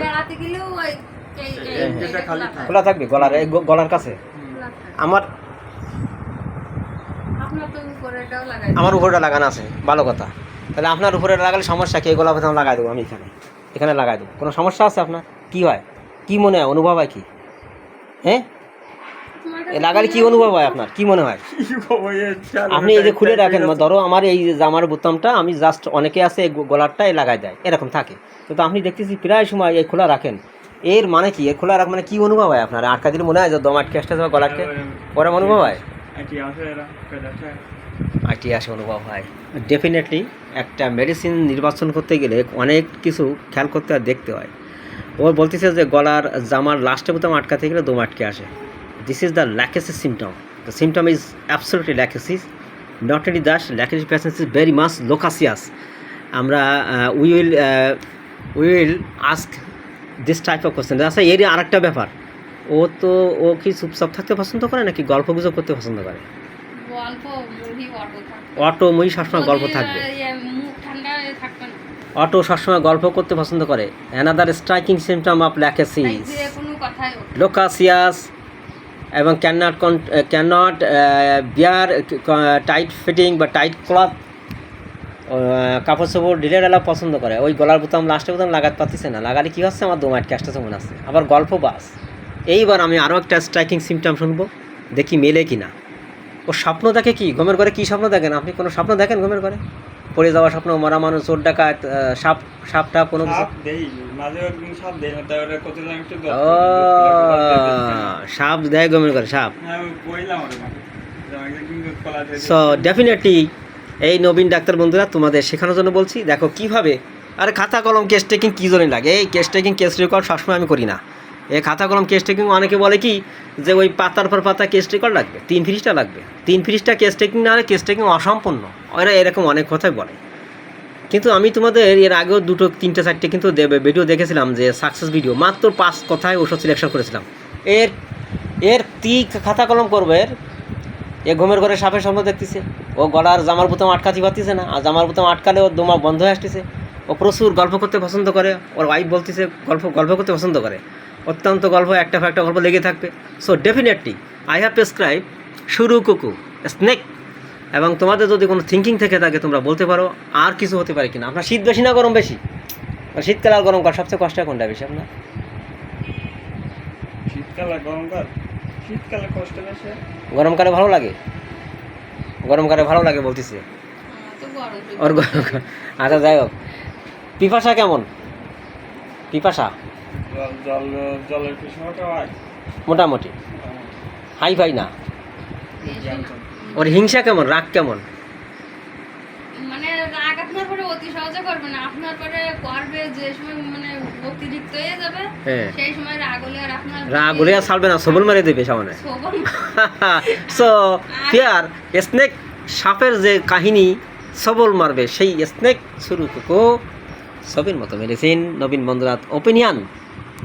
বেড়াতে গেলেও ওই খোলা থাকবে গলার গলার কাছে। আমার আমার উপরে লাগানো আছে, ভালো কথা। তাহলে আপনার উপরে লাগালে সমস্যা কি? এই গলা বোতাম লাগাই দেবো আমি, এখানে লাগাই দেবো। কোনো সমস্যা আছে আপনার? কি হয়, কি মনে হয়, অনুভব হয় কি? হ্যাঁ, লাগালে কি অনুভব হয় আপনার, কি মনে হয়? আপনি এই যে খুলে রাখেন, ধরো আমার এই জামার বোতামটা আমি জাস্ট, অনেকে আছে এই গলারটাই লাগাই দেয়, এরকম থাকে। তো আপনি দেখতেছি প্রায় সময় এই খোলা রাখেন, এর মানে কি? এর খোলা রাখ মানে কি অনুভব হয় আপনার? আটকা দিলে মনে হয় যে দম আটকে আসতে যাবে গলাটকে, ওরম অনুভব হয়? আইটি আসে অনুভব হয়। ডেফিনেটলি একটা মেডিসিন নির্বাচন করতে গেলে অনেক কিছু খেয়াল করতে আর দেখতে হয়। ও বলতেছে যে গলার জামার লাস্টে বোতাম আটকাতে গেলে দম আটকে আসে। This is the lachesis symptom. The symptom is absolutely lachesis. Not only that, lachesis patient is very much loquacious. আমরা we will ask this type of question. আচ্ছা, এর আরেকটা ব্যাপার, ও কি চুপচাপ থাকতে পছন্দ করে নাকি গল্প গুজব করতে পছন্দ করে? অটো মুই সবসময় গল্প থাকবে, অটো সবসময় গল্প করতে পছন্দ করে। Another striking symptom of lachesis, loquacious, এবং ক্যাননট বিয়ার টাইট ফিটিং বা টাইট ক্লথ, কাপড় চোপড় ঢিলে ঢালা পছন্দ করে। ওই গলার বোতাম লাস্টে বোতাম লাগাতে পারতেছে না, লাগালে কী হচ্ছে, আমার দম আটকে আসতেছে মনে আছে। আবার গল্প বাস। এইবার আমি আরও একটা স্ট্রাইকিং সিমটম শুনবো, দেখি মেলে কি না। ও স্বপ্ন দেখে কি, ঘুমের ঘরে কী স্বপ্ন দেখেন আপনি? কোনো স্বপ্ন দেখেন ঘুমের ঘরে? পড়ে যাওয়া স্বপ্ন, মরা মানুষ, চোর ডাকাত, সাপ টাপ কোনো কিছু? ও সাপ দেয় ঘুমের ঘরে, সাপ। সো ডেফিনেটলি এই নবীন ডাক্তার বন্ধুরা, তোমাদের শেখানোর জন্য বলছি। দেখো কীভাবে, আরে খাতা কলম কেস টেকিং কী জন্য লাগে? এই কেস টেকিং কেস রেকর্ড সবসময় আমি করি না। এই খাতা কলম কেস টেকিং, অনেকে বলে কি যে ওই পাতার পর পাতা কেস রেকর্ড লাগবে, 3 পৃষ্ঠা লাগবে, 3 পৃষ্ঠা কেস টেকিং না হলে কেস টেকিং অসম্পূর্ণ। ওরা এরকম অনেক কথাই বলে। কিন্তু আমি তোমাদের এর আগেও 2, 3, 4টে কিন্তু ভিডিও দেখেছিলাম, যে সাকসেস ভিডিও, মাত্র 5 কথায় ওষুধ সিলেকশন করেছিলাম। এর খাতা কলম করবে। এ ঘুমের ঘরে সাপের স্বপ্ন দেখতেছে, ও গলার জামার বোতাম আটকাতে পারতেছে না, আর জামার বোতাম আটকালে ওর দমা বন্ধ হয়ে আসতেছে। ও প্রচুর গল্প করতে পছন্দ করে, ওর ওয়াইফ বলতেছে গল্প করতে পছন্দ করে, অত্যন্ত গল্প, একটা গল্প লেগে থাকবে। So definitely I have prescribe শুরু কুকু স্নেক। এবং তোমাদের যদি কোনো থিঙ্কিং থেকে থাকে তোমরা বলতে পারো আর কিছু হতে পারে কিনা। আপনার শীত বেশি না গরম বেশি? শীতকালে আর গরমকাল সবচেয়ে কষ্ট কোনটা বেশি আপনার? শীতকালে কষ্ট বেশি। গরমকালে ভালো লাগে? গরমকালে ভালো লাগে বলতেছে ওর। আচ্ছা যাই হোক, পিপাসা কেমন? পিপাসা মোটামুটি, হাই ফাই না? ওর হিংসা কেমন, রাগ কেমন? মানে রাগ আপনার পরে অতি সহজে করবে না, আপনার পরে করবে যে সময় মানে অতিরিক্ত হয়ে যাবে, সেই সময় রাগ হলে আর আপনার রাগ হলে আর ছাড়বে না, সবল মেরে দেবে সামনে। সো ফিয়ার স্নেক, সাপের যে কাহিনী, সবল মারবে সেই স্নেক শুরু কুকু সবের মতো মেডিসিন। নবীন বন্ধুরা, ওপিনিয়ন।